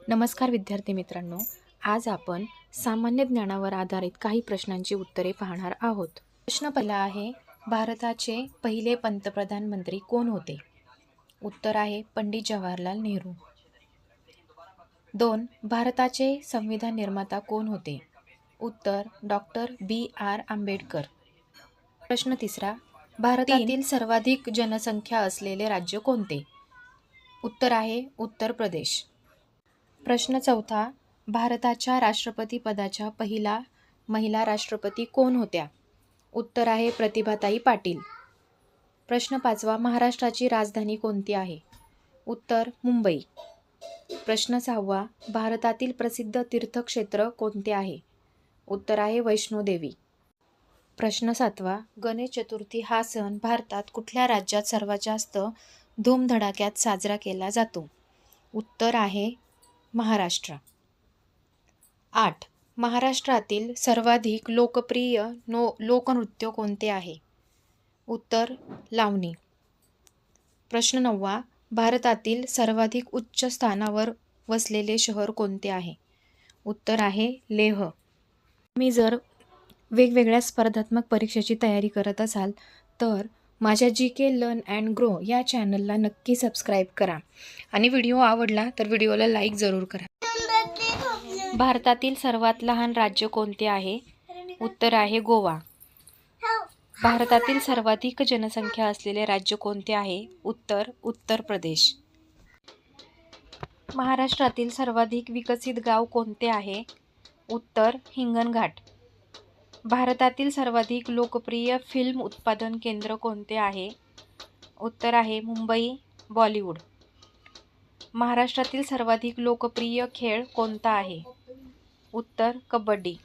नमस्कार विद्यार्थी मित्रांनो, आज आपण सामान्य ज्ञानावर आधारित काही प्रश्नांची उत्तरे पाहणार आहोत. प्रश्न पहिला आहे, भारताचे पहिले पंतप्रधानमंत्री कोण होते? उत्तर आहे पंडित जवाहरलाल नेहरू. 2. भारताचे संविधान निर्माता कोण होते? उत्तर डॉक्टर B.R. आंबेडकर. प्रश्न तिसरा, भारतातील सर्वाधिक जनसंख्या असलेले राज्य कोणते? उत्तर आहे उत्तर प्रदेश. प्रश्न चौथा, भारताच्या राष्ट्रपती पदाच्या पहिला महिला राष्ट्रपती कोण होत्या? उत्तर आहे प्रतिभाताई पाटील. प्रश्न पाचवा, महाराष्ट्राची राजधानी कोणती आहे? उत्तर मुंबई. प्रश्न सहावा, भारतातील प्रसिद्ध तीर्थक्षेत्र कोणते आहे? उत्तर आहे वैष्णोदेवी. प्रश्न सातवा, गणेश चतुर्थी हा सण भारतात कुठल्या राज्यात सर्वात जास्त धूमधडाक्यात साजरा केला जातो? उत्तर आहे महाराष्ट्र. 8. महाराष्ट्रातील सर्वाधिक लोकप्रिय लोकनृत्य कोणते आहे? उत्तर लावणी. प्रश्न 9. भारतातील सर्वाधिक उच्च स्थानावर वसलेले शहर कोणते आहे? उत्तर आहे लेह. तुम्ही जर वेगवेगळ्या स्पर्धात्मक परीक्षेची तयारी करत असाल तर माझ्या GK लर्न अँड ग्रो या चॅनलला नक्की सबस्क्राईब करा आणि व्हिडिओ आवडला तर व्हिडिओला लाईक जरूर करा. भारतातील सर्वात लहान राज्य कोणते आहे? उत्तर आहे गोवा. भारतातील सर्वाधिक जनसंख्या असलेले राज्य कोणते आहे? उत्तर उत्तर प्रदेश. महाराष्ट्रातील सर्वाधिक विकसित गाव कोणते आहे? उत्तर हिंगणघाट. भारतातील सर्वाधिक लोकप्रिय फिल्म उत्पादन केंद्र कोणते आहे? उत्तर आहे मुंबई बॉलिवूड. महाराष्ट्रातील सर्वाधिक लोकप्रिय खेळ कोणता आहे? उत्तर कबड्डी.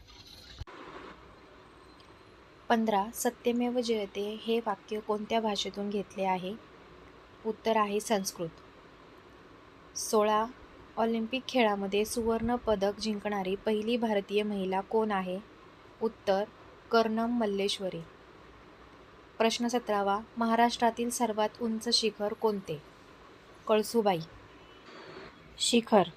15. सत्यमेव जयते हे वाक्य कोणत्या भाषेतून घेतले आहे? उत्तर आहे संस्कृत. 16. ऑलिम्पिक खेळामध्ये सुवर्ण पदक जिंकणारी पहिली भारतीय महिला कोण आहे? उत्तर कर्णम मल्लेश्वरी. प्रश्न 17. महाराष्ट्रातील सर्वात उंच शिखर कोणते? कळसुबाई शिखर.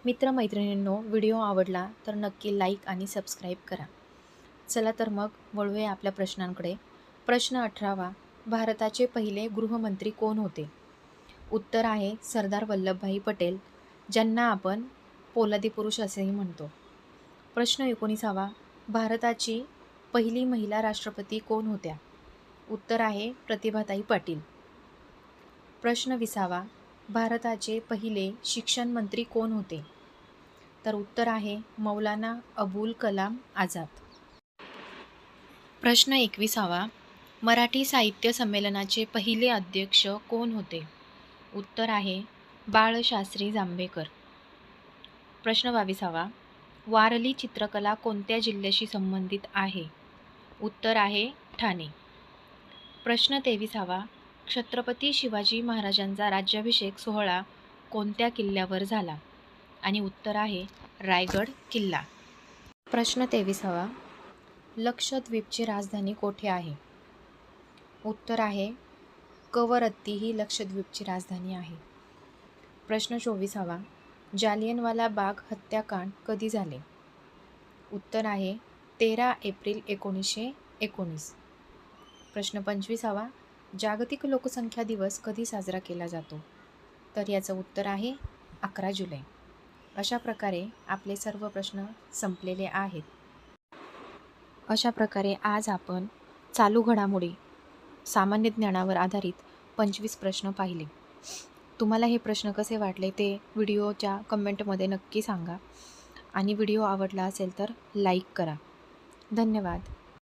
मित्रमैत्रिणींनो, व्हिडिओ आवडला तर नक्की लाईक आणि सबस्क्राईब करा. चला तर मग वळूया आपल्या प्रश्नांकडे. प्रश्न 18. भारताचे पहिले गृहमंत्री कोण होते? उत्तर आहे सरदार वल्लभभाई पटेल, ज्यांना आपण पोलादी पुरुष असेही म्हणतो. प्रश्न 19. भारताची पहिली महिला राष्ट्रपती कोण होत्या? उत्तर आहे प्रतिभाताई पाटील. प्रश्न 20. भारताचे पहिले शिक्षण मंत्री कोण होते? तर उत्तर आहे मौलाना अबुल कलाम आझाद. प्रश्न 21. मराठी साहित्य संमेलनाचे पहिले अध्यक्ष कोण होते? उत्तर आहे बाळशास्त्री जांभेकर. प्रश्न 22. वारली चित्रकला कोणत्या जिल्ह्याशी संबंधित आहे? उत्तर आहे ठाणे. प्रश्न 23. छत्रपती शिवाजी महाराजांचा राज्याभिषेक सोहळा कोणत्या किल्ल्यावर झाला? आणि उत्तर आहे रायगड किल्ला. प्रश्न 23. लक्षद्वीपची राजधानी कोठे आहे? उत्तर आहे कवरत्ती ही लक्षद्वीपची राजधानी आहे. प्रश्न 24. जालियनवाला बाग हत्याकांड कधी झाले? उत्तर आहे 13 एप्रिल 1919. प्रश्न 25. जागतिक लोकसंख्या दिवस कधी साजरा केला जातो? तर याचं उत्तर आहे 11 जुलै. अशा प्रकारे आपले सर्व प्रश्न संपलेले आहेत. अशा प्रकारे आज आपण चालू घडामोडी सामान्य ज्ञानावर आधारित 25 प्रश्न पाहिले. तुम्हाला हे प्रश्न कसे वाटले ते व्हिडिओच्या कमेंटमध्ये नक्की सांगा आणि व्हिडिओ आवडला असेल तर लाईक करा. धन्यवाद.